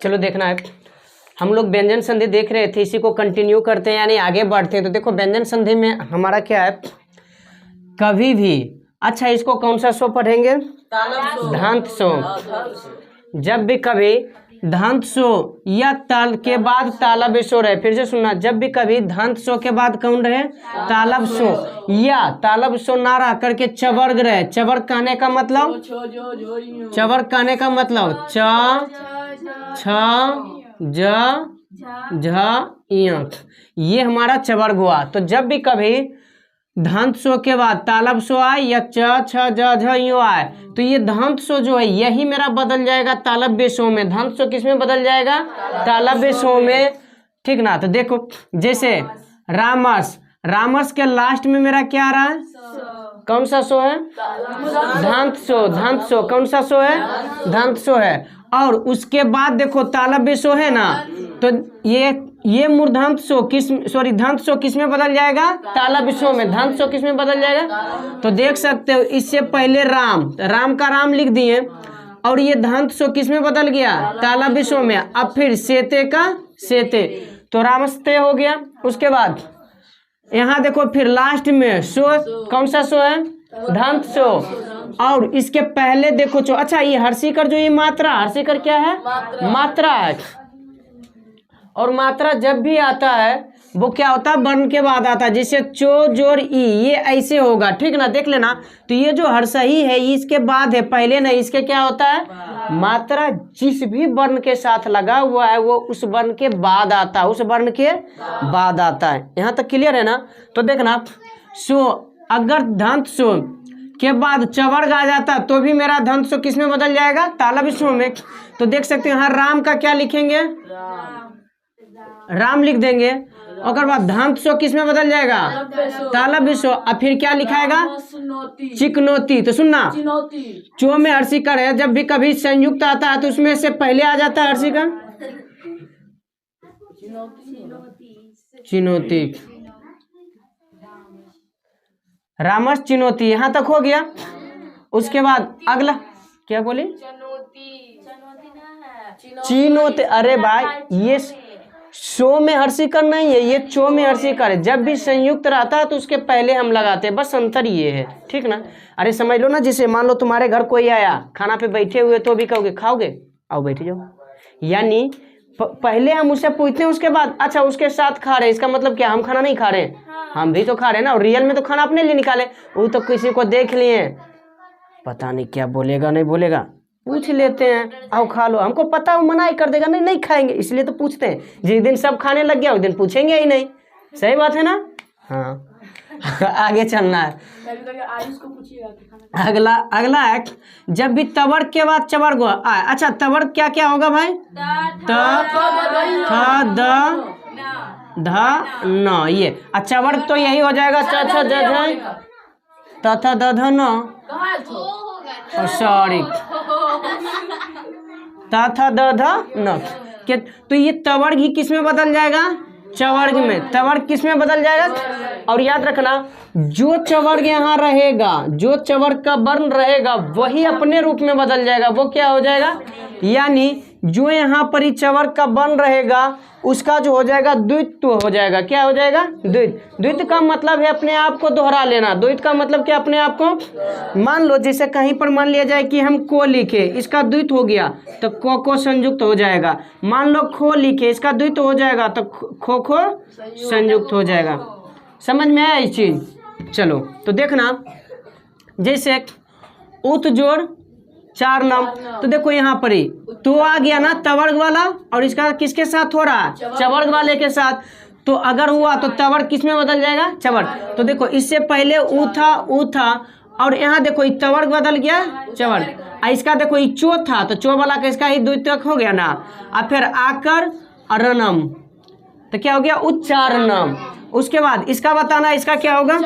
चलो देखना है, हम लोग व्यंजन संधि देख रहे थे, इसी को कंटिन्यू करते हैं यानी आगे बढ़ते हैं। तो देखो व्यंजन संधि में हमारा क्या है, कभी भी, अच्छा इसको कौन सा सो पढ़ेंगे, धांत सो। जब भी कभी धांत सो या ताल के बाद तालब सो रहे, फिर से सुनना, जब भी कभी धांत सो के बाद कौन रहे, तालब सो या तालब सो ना रह करके चवर्ग रहे। चवर्ग कहने का मतलब, चवर्ग कहने का मतलब च छ ज झ य, ये हमारा चवर्ग हुआ। तो जब भी कभी धांत सो के बाद तालब सो आए या च छ ज झ यो आए, तो ये धांत सो जो है यही मेरा बदल जाएगा तालब्य सो में। धांत सो किस में बदल जाएगा, तालब्य सो में, ठीक ना। तो देखो जैसे रामस, रामस के लास्ट में मेरा क्या आ रहा है, कौन सा सो है, धांत सो। धांत सो कौन सा सो है, धांत सो है। और उसके बाद देखो तालब्य सो है ना, तो ये मूर्धांत सो किस, सॉरी धांत सो किस में बदल जाएगा, तालब्य सो में। धांत सो किस में बदल जाएगा, तो देख सकते हो इससे पहले राम, राम का राम लिख दिए और ये धांत सो किस में बदल गया, तालब्य सो में। अब फिर सेते का सेते, तो रामस्ते हो गया। उसके बाद यहाँ देखो फिर लास्ट में सो, कौन सा सो है, धांत सो। और इसके पहले देखो जो, अच्छा ये हर्षिकर जो ये मात्रा, हर्षिकर क्या है, मात्रा है। और मात्रा जब भी आता है वो क्या होता है, वर्ण के बाद आता है। जैसे चो जोर ई, ये ऐसे होगा, ठीक ना, देख लेना। तो ये जो हर्षही है इसके बाद है, पहले नहीं, इसके क्या होता है, मात्रा जिस भी वर्ण के साथ लगा हुआ है वो उस वर्ण के बाद आता है, उस वर्ण के बाद आता है। यहाँ तक क्लियर है ना। तो देखना सो, अगर धांत सो के बाद चवर्ग आ जाता तो भी मेरा धांत सो किस में बदल जाएगा, तालब्य सो में। तो देख सकते हैं यहाँ राम का क्या लिखेंगे, राम लिख देंगे। और बाद धांत सो किस में बदल जाएगा, तालब्य सो। अब फिर क्या लिखाएगा, चिकनौती। तो सुनना, चो में हर्षिकर है, जब भी कभी संयुक्त आता है तो उसमें से पहले आ जाता है हर्षिकर, चिनौती, रामस चिनौती, यहाँ तक हो गया। उसके बाद अगला क्या बोले, चिनौती। अरे भाई ये सो में हर्षिकर नहीं है, ये चो में हर्षिकर है। जब भी संयुक्त रहता है तो उसके पहले हम लगाते हैं, बस अंतर ये है, ठीक ना। अरे समझ लो ना, जैसे मान लो तुम्हारे घर कोई आया खाना पे बैठे हुए तो भी कहोगे खाओगे, आओ बैठ जाओ। यानी पहले हम उससे पूछते हैं, उसके बाद अच्छा उसके साथ खा रहे, इसका मतलब क्या, हम खाना नहीं खा रहे, हम भी तो खा रहे हैं ना। और रियल में तो खाना अपने लिए निकाले, वो तो किसी को देख लिए, पता नहीं क्या बोलेगा नहीं बोलेगा, पूछ लेते हैं, आओ खा लो। हमको पता है वो मना ही कर देगा, नहीं नहीं खाएंगे, इसलिए तो पूछते हैं। जिस दिन सब खाने लग गया उस दिन पूछेंगे ही नहीं, सही बात है ना। हाँ आगे चलना है। अगला है, जब भी तवर्ग के बाद चवर्ग आए, अच्छा तवर्ग क्या क्या होगा भाई, त थ द ध न, ये अच्छा वर्ग तो यही हो जाएगा, च छ ज झ त थ द ध न, सॉरी त थ द ध न के। तो ये तवर्ग ही किस में बदल जाएगा, चवर्ग में। तवर्ग किस में बदल जाएगा, और याद रखना जो चवर्ग यहाँ रहेगा, जो चवर्ग का वर्ण रहेगा वही अपने रूप में बदल जाएगा, वो क्या हो जाएगा, यानी जो यहाँ पर ही चवर्ग का वर्ण रहेगा उसका जो हो जाएगा द्वित्व हो जाएगा। क्या हो जाएगा, द्वित्व। द्वित्व का मतलब है अपने आप को दोहरा लेना। द्वित्व का मतलब क्या, अपने आप को, मान लो जैसे कहीं पर मान लिया जाए कि हम को लिखे, इसका द्वित्व हो गया तो को संयुक्त हो जाएगा। मान लो खो लिखे, इसका द्वित्व हो जाएगा तो खो खो संयुक्त हो जाएगा। समझ में आया ये चीज। चलो तो देखना, जैसे उत जोड़ चार लम, तो देखो यहाँ पर ही तो आ गया ना तवर्ग वाला, और इसका किसके साथ हो रहा है, चवर्ग वाले के साथ। तो अगर हुआ तो तवर्ग किस में बदल जाएगा, चवर्ग। तो देखो इससे पहले ऊ था और यहाँ देखो ये तवर्ग बदल गया चवर्ग। इसका देखो ये चो था तो चो वाला का इसका ही द्वितीयक हो गया ना। अब फिर आकर अरनम, तो क्या हो गया, उच्चारणम। उसके बाद इसका बताना, इसका क्या होगा,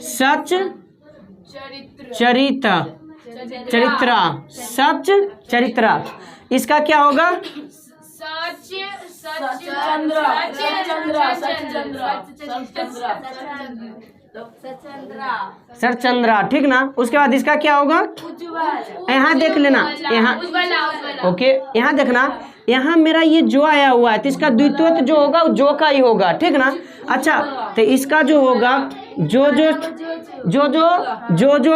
सच चरित्र, चरित्रा, सच चरित्रा। इसका क्या होगा, सरचंद्रा, ठीक ना। उसके बाद इसका क्या होगा, यहाँ देख लेना, यहाँ ओके, यहाँ देखना, यहाँ मेरा ये जो आया हुआ है तो इसका द्वितीय जो होगा जो का ही होगा, ठीक ना। अच्छा, तो इसका जो होगा जो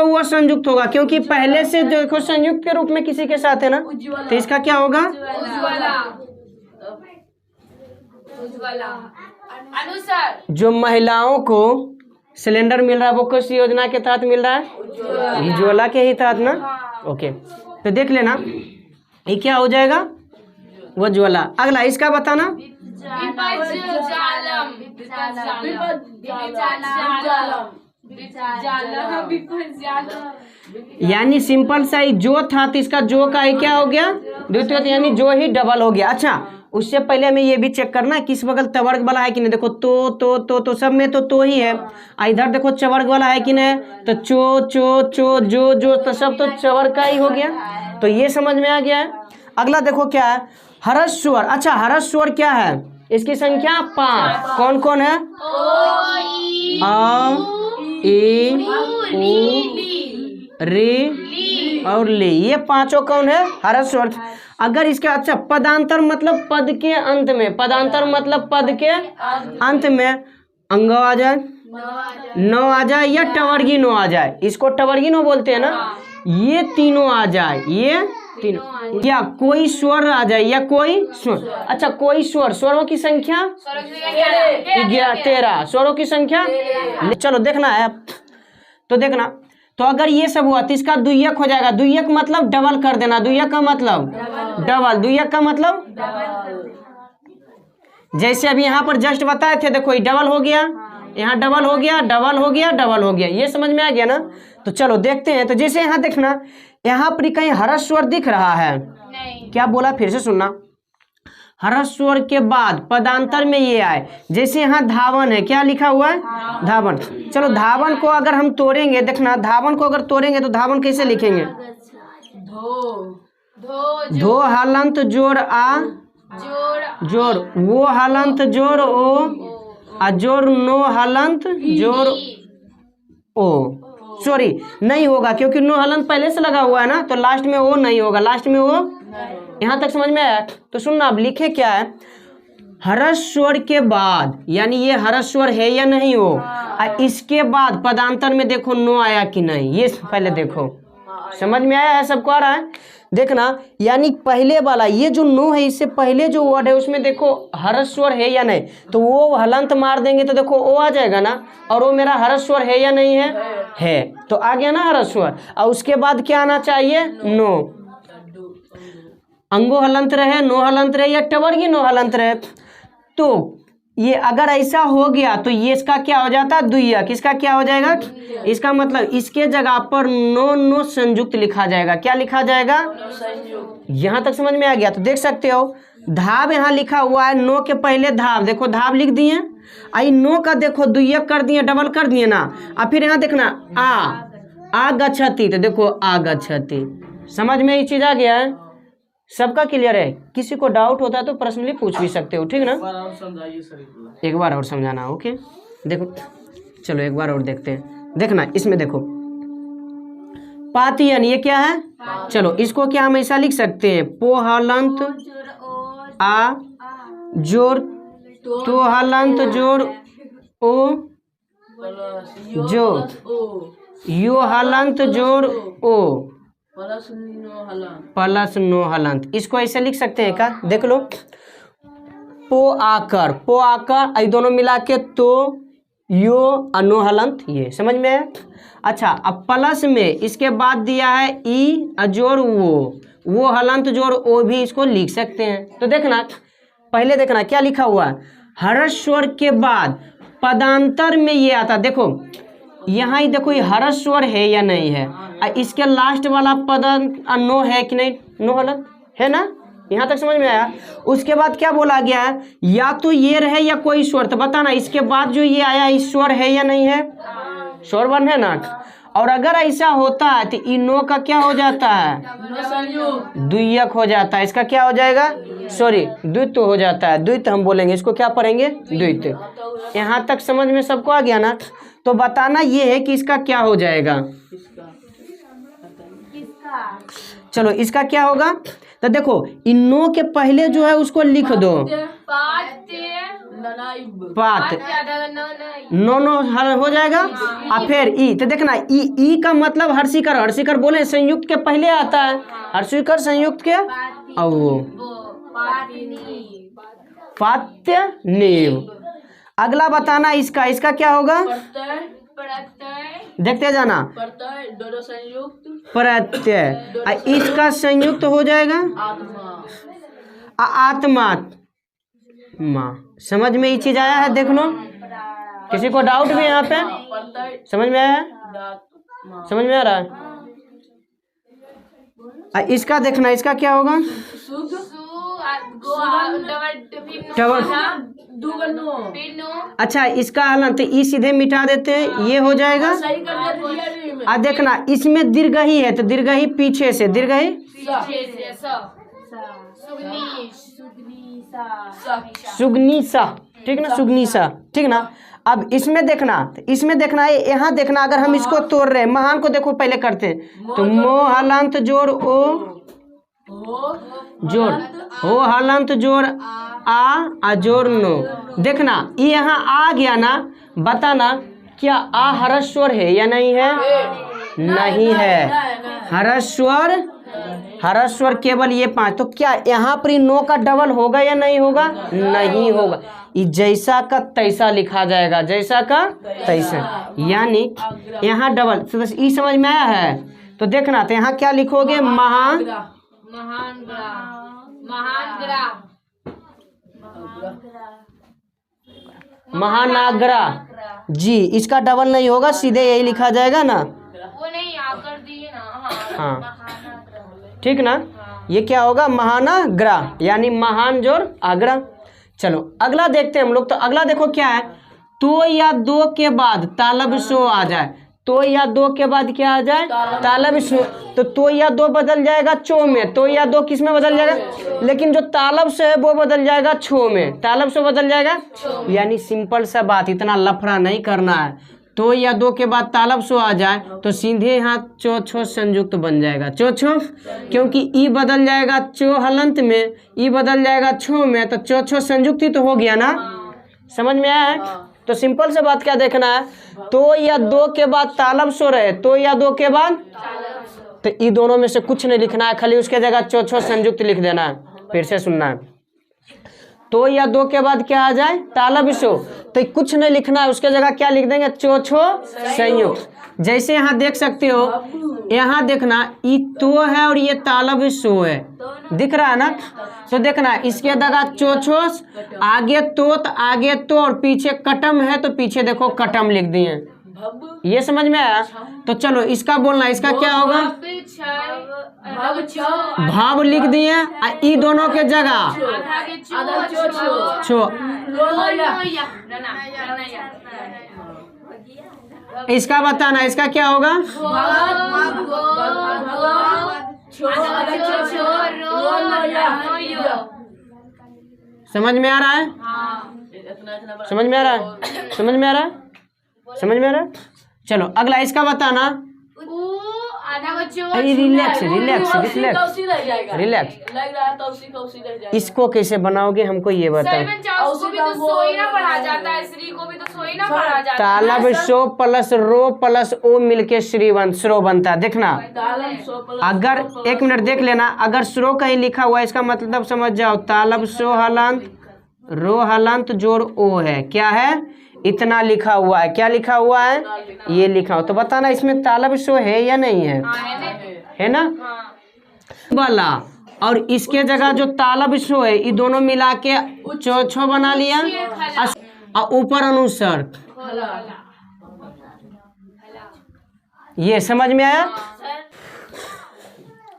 वो संयुक्त होगा, क्योंकि पहले से देखो संयुक्त के रूप में किसी के साथ है ना, तो इसका क्या होगा, अनुसार। जो महिलाओं को सिलेंडर मिल रहा है वो किस योजना के तहत मिल रहा है, उज्ज्वला के ही तहत ना। ओके, तो देख लेना ये क्या हो जाएगा, वो ज्वाला। अगला इसका बताना, यानी सिंपल सा ही जो था तो इसका जो का ही क्या हो गया, द्वितीय, यानी जो ही डबल हो गया। अच्छा, उससे पहले हमें ये भी चेक करना है किस बगल तवर्ग वाला है कि नहीं। देखो तो सब में तो ही है। इधर देखो चवर्ग वाला है कि नहीं, तो चो जो तो सब तो चवर्ग का ही हो गया, तो ये समझ में आ गया है। अगला देखो क्या है, हरस्वर। अच्छा, हरस्वर क्या है, इसकी संख्या 5। कौन कौन है, आ, ए, उ, रे और ले, ये पांचों कौन है, हरस्वर। अगर इसके, अच्छा, पदांतर मतलब पद के अंत में, पदांतर मतलब पद के अंत में अंग आ जाए, नौ आ जाए या टवर्गी नो आ जाए, इसको टवर्गी नो बोलते हैं ना, ये तीनों आ जाए, ये तीनों, या कोई स्वर आ जाए या कोई स्वर। अच्छा, कोई स्वर, स्वरों की संख्या 13, स्वरों की संख्या। चलो देखना है, तो देखना, तो अगर ये सब हुआ तो इसका द्वियक हो जाएगा। द्वियक मतलब डबल कर देना, द्वियक का मतलब डबल, द्वियक का मतलब जैसे अभी यहाँ पर जस्ट बताए थे, देखो ये डबल हो गया, यहाँ डबल हो गया, डबल हो गया, डबल हो गया, ये समझ में आ गया ना। तो चलो देखते हैं। तो जैसे यहाँ देखना, यहाँ पर कहीं हरस्वर दिख रहा है, क्या बोला फिर से सुनना, हरस्वर के बाद पदांतर में ये आए, जैसे यहाँ धावन है, क्या लिखा हुआ है, धावन। चलो धावन को अगर हम तोड़ेंगे, देखना धावन को अगर तोड़ेंगे तो धावन कैसे लिखेंगे, धो हलंत जोड़ आ जोड़, वो हलंत जोड़ ओ आ जोड़ नो हलंत जोड़ ओ। सॉरी, नहीं होगा क्योंकि नो हलंत पहले से लगा हुआ है ना, तो लास्ट में ओ नहीं होगा, लास्ट में ओ। यहाँ तक समझ में आया। तो सुनना, अब लिखे क्या है, हरस्वर के बाद, यानी ये हरस्वर है या नहीं हो, इसके बाद पदांतर में देखो नो आया कि नहीं, ये पहले देखो। समझ में आया है, सबको आ रहा है, देखना। यानी पहले वाला ये जो नो है, इससे पहले जो वर्ड है उसमें देखो हरस्वर है या नहीं, तो वो हलंत मार देंगे तो देखो ओ आ जाएगा ना, और वो मेरा हरस्वर है या नहीं है, तो आ गया ना हरस्वर। और उसके बाद क्या आना चाहिए, नो, अंगो हलंत रहे, नो हलंत रहे या टवर्गी नो हलंत रहे। तो ये अगर ऐसा हो गया तो ये इसका क्या हो जाता है, द्वियक। इसका क्या हो जाएगा, इसका मतलब इसके जगह पर नो संयुक्त लिखा जाएगा। क्या लिखा जाएगा, यहाँ तक समझ में आ गया। तो देख सकते हो धाव यहाँ लिखा हुआ है, नो के पहले धाव, देखो धाव लिख दिए, आई नो का देखो द्वियक कर दिए, डबल कर दिए ना। अब फिर यहाँ देखना आ गच्छति, तो देखो आ गच्छति। समझ में ये चीज आ गया है, सबका क्लियर है। किसी को डाउट होता है तो पर्सनली पूछ भी सकते हो, ठीक ना। एक बार और समझाना, ओके। देखो चलो एक बार और देखते हैं, देखना इसमें देखो पातियन, ये क्या है, चलो इसको क्या हम ऐसा लिख सकते हैं, पो हलंत आ जोर तो हलंत जोर ओ जो यो हलंत जोर ओ प्लस नो हलंत। इसको ऐसे लिख सकते हैं क्या, देख लो, पो आकर ये दोनों मिला के तो यो अनो हलंत, ये समझ में है। अच्छा, अब प्लस में इसके बाद दिया है ई अजोर वो हलंत जोड़ ओ भी इसको लिख सकते हैं। तो देखना पहले, देखना क्या लिखा हुआ है, हरस्वर के बाद पदांतर में ये आता, देखो यहाँ ही देखो ये हरस्वर है या नहीं है, इसके लास्ट वाला पद नो है कि नहीं, नो हलंत है ना। यहाँ तक समझ में आया। उसके बाद क्या बोला गया है, या तो ये रहे या कोई स्वर, तो बताना इसके बाद जो ये आया ईश्वर है या नहीं है, स्वर वर्ण है ना। और अगर ऐसा होता है तो इ नो का क्या हो जाता है, द्वियक हो जाता है। इसका क्या हो जाएगा, सॉरी द्वित्व हो जाता है, द्वित्व हम बोलेंगे इसको, क्या पढ़ेंगे, द्वित्व। यहाँ तक समझ में सबको आ गया ना। तो बताना ये है कि इसका क्या हो जाएगा। चलो इसका क्या होगा, तो देखो इन नो के पहले जो है उसको लिख दो, पात, नो नो हो जाएगा। और फिर ई, तो देखना ई का मतलब हर्षिकर, हर्षिकर बोले संयुक्त के पहले आता है, हर्षिकर संयुक्त के पात्य नीव। अगला बताना इसका, इसका क्या होगा, देखते जाना, प्रत्यय, इसका संयुक्त हो जाएगा आत्मा। माँ, समझ में ये चीज आया है, देख लो, किसी को डाउट भी है यहाँ पे, समझ में आया है, समझ में आ रहा है। इसका देखना, इसका क्या होगा, अच्छा इसका हलन, तो ई सीधे मिटा देते हैं, ये हो जाएगा। आ देखना इसमें दीर्घ ही है, तो दीर्घ ही पीछे से, दीर्घ ही सुगनीसा, ठीक ना, सुगनीसा, ठीक ना। अब इसमें देखना, इसमें देखना है, यहाँ देखना, अगर हम इसको तोड़ रहे हैं, महान को देखो पहले करते हैं, तो मो हलंत जोड़ ओ जोड़, हो हलंत जोड़ आ जोड़ नो। देखना ये यहाँ आ गया ना, बताना क्या आ हरस्वर है या नहीं है, नहीं है, हरस्वर, हरस्वर केवल ये 5, तो क्या यहाँ पर नो का डबल होगा या नहीं होगा, नहीं होगा। ये जैसा का तैसा लिखा जाएगा, जैसा का तैसा, यानी यहाँ डबल। तो ये समझ में आया है, तो देखना, तो यहाँ क्या लिखोगे, महानागरा जी, इसका डबल नहीं होगा, सीधे यही लिखा जाएगा ना, वो नहीं आकर दिए ना, हाँ ठीक ना, ये क्या होगा, महानागरा, यानी महान जोड़ आगरा। चलो अगला देखते हैं हम लोग, तो अगला देखो क्या है, तो या दो के बाद तालब सो आ जाए, तो या दो के बाद क्या आ जाए, तालब सो, तो या दो बदल जाएगा चो में, तो या दो किस में बदल जाएगा, लेकिन जो तालब से है वो बदल जाएगा छो में, तालब से बदल जाएगा, यानी सिंपल सा बात, इतना लफड़ा नहीं करना है। तो या दो के बाद तालब सो आ जाए तो सीधे यहाँ चो छो संयुक्त बन जाएगा, चो छो, क्योंकि ई बदल जाएगा चो हलंत में, ई बदल जाएगा छो में, तो चो छो संयुक्त ही तो हो गया ना, समझ में आया है। तो सिंपल से बात क्या देखना है, तो या दो के बाद तालब सो रहे, तो या दो के बाद, तो ई दोनों में से कुछ नहीं लिखना है, खाली उसके जगह चो छो संयुक्त लिख देना है। फिर से सुनना है, तो या दो के बाद क्या आ जाए, तालब सो, तो कुछ नहीं लिखना है, उसके जगह क्या लिख देंगे, चो छो संयुक्त। जैसे यहाँ देख सकते हो, यहाँ देखना ये तो है और ये तालब सो है, दिख रहा है ना, तो देखना इसके जगह चो छो, आगे तो आगे तो, और पीछे कटम है तो पीछे देखो कटम लिख दिए, ये समझ में आया। तो चलो इसका बोलना, इसका क्या होगा, भाव लिख दिए, ई दोनों के जगह छो, इसका बताना, इसका क्या होगा, समझ में आ रहा है, समझ में आ रहा है, समझ में आ रहा है, समझ में आ रहा है। चलो अगला इसका बताना, रिलैक्स रिलैक्स रिलैक्स रिलैक्स, इसको कैसे बनाओगे हमको ये बताओ, तालब शो प्लस रो प्लस ओ मिलके श्रो बनता है। देखना अगर एक मिनट देख लेना, अगर श्रो कहीं लिखा हुआ है इसका मतलब समझ जाओ, तालब शो हलंत रो हलंत जोड़ ओ है, क्या है, इतना लिखा हुआ है, क्या लिखा हुआ है, ये लिखा हो, तो बताना इसमें तालब शो है या नहीं है, है ना वाला, और इसके जगह जो तालब शो है ये दोनों मिला के चो छो बना लिया, और ऊपर अनुस्वर, ये समझ में आया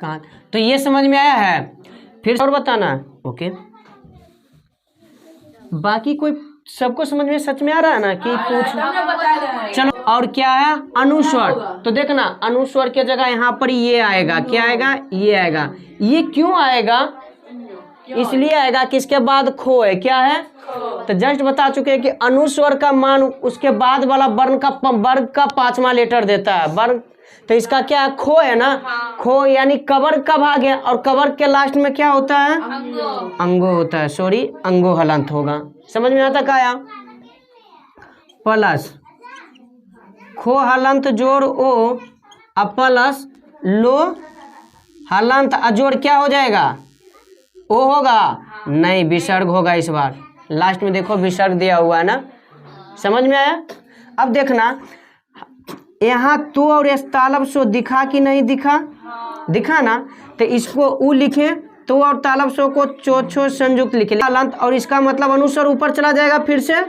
कहाँ, तो ये समझ में आया है। फिर और बताना, ओके, बाकी कोई सबको समझ में सच में आ रहा है ना कि पूछ, चलो और क्या है, अनुस्वर, तो देखना अनुस्वर के जगह यहाँ पर ये आएगा, क्या आएगा, ये आएगा, ये क्यों आएगा, इसलिए आएगा कि इसके बाद खो है, क्या है? तो जस्ट बता चुके हैं कि अनुस्वर का मान उसके बाद वाला वर्ग का 5वां लेटर देता है वर्ग। तो इसका क्या है? खो है ना। खो यानी कवर का भाग है, और कवर के लास्ट में क्या होता है? अंगो होता है। सॉरी, अंगो हलंत होगा। समझ में आता क्या? प्लस खो हलंत जोड़ ओ प्लस लो हलंत अजोड़ क्या हो जाएगा? ओ होगा? नहीं, विसर्ग होगा इस बार। लास्ट में देखो विसर्ग दिया हुआ है ना। समझ में आया? अब देखना यहाँ तो और इस तालब सो दिखा कि नहीं दिखा? दिखा ना। तो इसको उ लिखे तो और तालब सो को चो छो संयुक्त लिखे हलंत, और इसका मतलब अनुस्वर ऊपर चला जाएगा फिर से।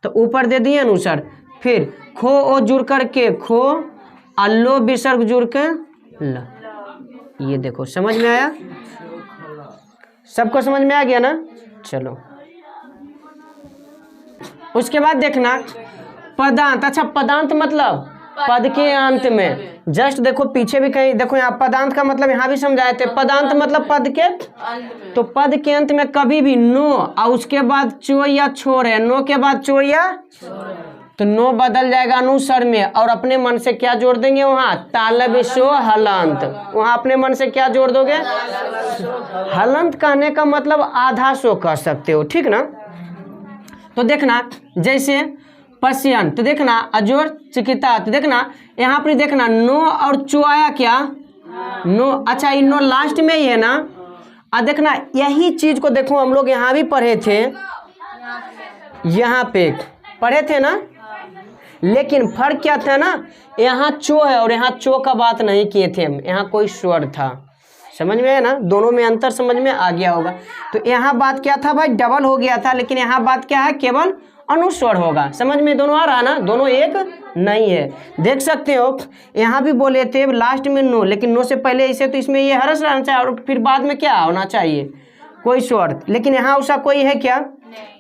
तो ऊपर दे दिए अनुस्वर, फिर खो ओ जुड़ करके खो, अल्लो विसर्ग जुड़ के ल। ये देखो, समझ में आया? सबको समझ में आ गया ना? चलो उसके बाद देखना पदांत। अच्छा, पदांत मतलब पद के अंत में। जस्ट देखो पीछे भी कहीं देखो, यहाँ पदांत का मतलब यहाँ भी समझाए थे। पदांत मतलब पद के, तो पद के अंत में कभी भी नो और उसके बाद चो या छोर है, नो के बाद चो या, तो नो बदल जाएगा अनुस्वर में, और अपने मन से क्या जोड़ देंगे वहाँ? तालब सो हलंत। वहाँ अपने मन से क्या जोड़ दोगे? हलंत कहने का मतलब आधा सो कह सकते हो, ठीक ना। तो देखना जैसे पश्यन, तो देखना अजोड़ चिकिता, तो देखना यहाँ पर देखना नो और चो आया क्या? नो। अच्छा, ये नो लास्ट में ही है ना। अब देखना यही चीज को देखो, हम लोग यहाँ भी पढ़े थे, यहाँ पे पढ़े थे ना, लेकिन फर्क क्या था ना, यहाँ चो है और यहाँ चो का बात नहीं किए थे हम, यहाँ कोई स्वर था। समझ में है ना? दोनों में अंतर समझ में आ गया होगा। तो यहाँ बात क्या था भाई? डबल हो गया था, लेकिन यहाँ बात क्या है? केवल अनुस्वर होगा। समझ में दोनों आ रहा ना? दोनों एक नहीं है। देख सकते हो यहाँ भी बोले थे लास्ट में नो, लेकिन नो से पहले इसे, तो इसमें ये हर्ष रहना चाहिए और फिर बाद में क्या होना चाहिए? कोई स्वर। लेकिन यहाँ उसका कोई है क्या?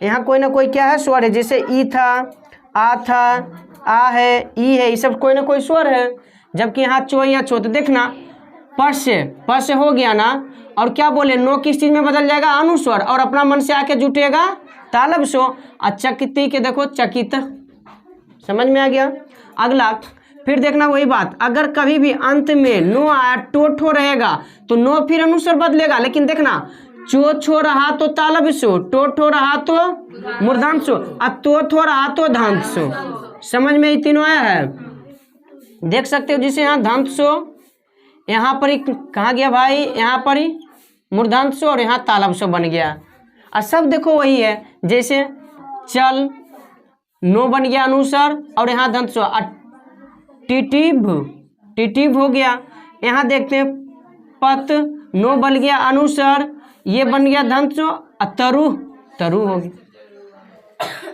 यहाँ कोई ना कोई क्या है? स्वर है। जैसे ई था, आ था, आ है, ई है, ये सब कोई ना कोई स्वर है। जबकि यहाँ चो या छो, तो देखना पश से हो गया ना, और क्या बोले? नो किस चीज में बदल जाएगा? अनुस्वर, और अपना मन से आके जुटेगा तालब सो। चकिती के देखो चकित। समझ में आ गया? अगला फिर देखना वही बात, अगर कभी भी अंत में नो आया, टो ठो रहेगा, तो नो फिर अनुस्वर बदलेगा। लेकिन देखना चो छो रहा तो तालब सो, टो ठो रहा तो मूर्धन्य सो, और तो थो रहा तो धांत सो। समझ में ये तीनों आया है? देख सकते हो जिसे यहाँ धांत सो, यहाँ पर ही कहाँ गया भाई? यहाँ पर ही मूर्धन्य सो, और यहाँ तालब सो बन गया। और सब देखो वही है, जैसे चल नो बन गया अनुस्वर, और यहाँ दंत सो, टिटिव हो गया। यहाँ देखते हैं पत नो बन गया अनुस्वर, ये बन गया दंत सो, तरु हो गया।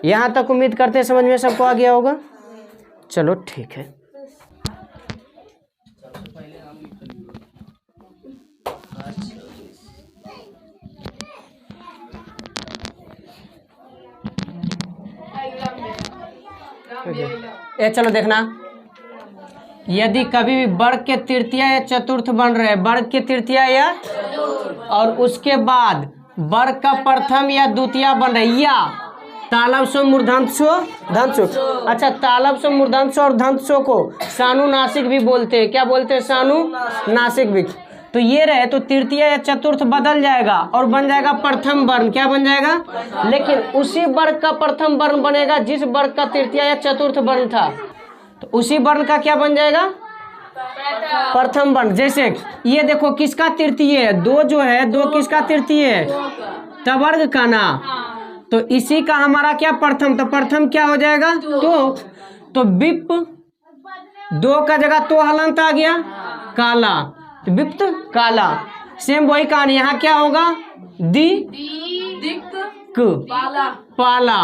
यहाँ तक उम्मीद करते हैं समझ में सबको आ गया होगा। चलो ठीक है। चलो देखना, यदि कभी भी वर्ग के तृतीय या चतुर्थ बन रहे, वर्ग के तृतीय या, और उसके बाद वर्ग का प्रथम या द्वितीय बन रहे, या तालब सो मूर्धन्य सो धन्य सो। अच्छा, तालब सो मूर्धन्य सो और धन्य सो को सानुनासिक भी बोलते हैं। क्या बोलते हैं? सानुनासिक भी। तो ये रहे, तो तृतीय या चतुर्थ बदल जाएगा और बन जाएगा प्रथम वर्ण। क्या बन जाएगा? लेकिन उसी वर्ग का प्रथम वर्ण बनेगा जिस वर्ग का तृतीय या चतुर्थ वर्ण था, तो उसी वर्ण का क्या बन जाएगा? प्रथम वर्ण। जैसे ये देखो किसका तृतीय है? दो जो है, दो किसका तृतीय है? तवर्ग का ना। तो इसी का हमारा क्या प्रथम, तो प्रथम क्या हो जाएगा? तो विप, दो का जगह तो हलंत आ गया, काला, तो विप्त काला। सेम वही कहानी, यहाँ क्या होगा? पाला,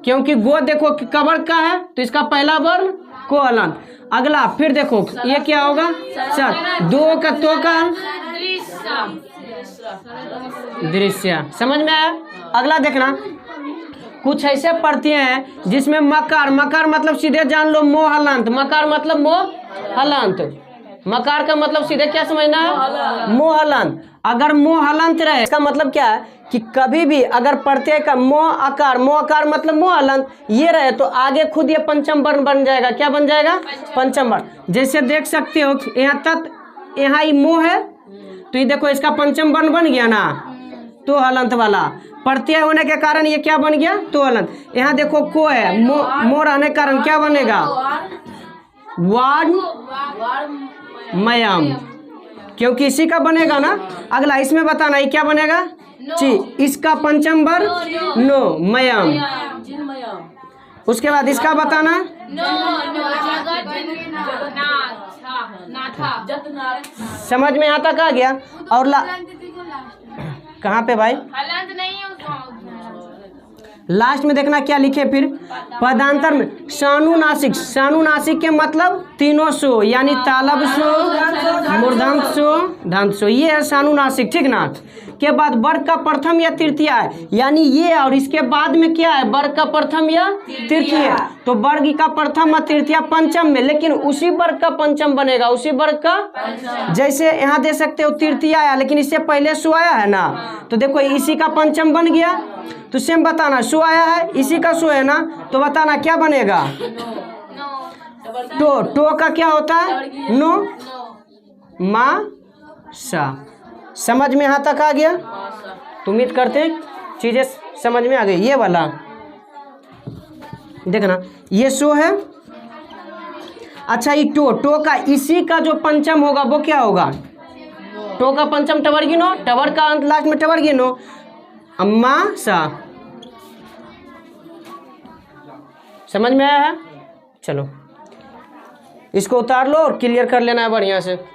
क्योंकि गो देखो कबर का है, तो इसका पहला वर्ण को हलंत। अगला फिर देखो ये क्या होगा? सर, दो का तो का दृश्य। समझ में आया? अगला देखना, कुछ ऐसे पढ़ते हैं जिसमें मकार मतलब सीधे जान लो मोह हलंत। मकार मतलब मोह हलंत। मकार का मतलब सीधे क्या समझना है? मोह हलंत। अगर मो हलंत रहे, इसका मतलब क्या है कि कभी भी अगर प्रत्यय का मो आकार मतलब मो हलंत ये रहे तो आगे खुद ये पंचम वर्ण बन जाएगा। क्या बन जाएगा? पंचम वर्ण। जैसे देख सकते हो यहाँ तक, यहाँ ही मो है तो ये देखो इसका पंचम वर्ण बन गया ना, तो हलंत वाला। प्रत्यय होने के कारण ये क्या बन गया? तो हलंत। यहाँ देखो को है, मो रहने के कारण क्या बनेगा? वार्मयम, क्योंकि इसी का बनेगा ना। अगला इसमें बताना ये क्या बनेगा? ची। इसका पंचम वर्ण नो मयम। उसके बाद इसका बताना समझ में यहाँ तक आ गया। और कहाँ पे भाई? लास्ट में देखना क्या लिखे फिर पदांतर में सानुनासिक। सानुनासिक के मतलब तीनों सो, यानी तालब सो, मूर्धन्य सो, दंत सो, ये है सानुनासिक। ठीक ना। के बाद वर्ग का प्रथम या तृतीय है, यानी ये और इसके बाद में क्या है? वर्ग का प्रथम या तृतीय। तो वर्ग का प्रथम और तृतीय पंचम में, लेकिन उसी वर्ग का पंचम बनेगा, उसी वर्ग का। जैसे यहाँ दे सकते हो तृतीय आया, लेकिन इससे पहले सो आया है ना, तो देखो इसी का पंचम बन गया। तो सेम बताना, सो आया है, इसी का सो है ना, तो बताना क्या बनेगा? टो का क्या होता है? नो मा सा। समझ में यहाँ तक आ गया? तो उम्मीद करते हैं चीजें समझ में आ गई। ये वाला देखना, ये सो है। अच्छा ये टो का इसी का जो पंचम होगा वो क्या होगा? टो का पंचम टवर्गिनो, टवर का अंत लास्ट में टवर्गिनो, अम्मा सा। समझ में आया है? चलो इसको उतार लो और क्लियर कर लेना है बढ़िया से।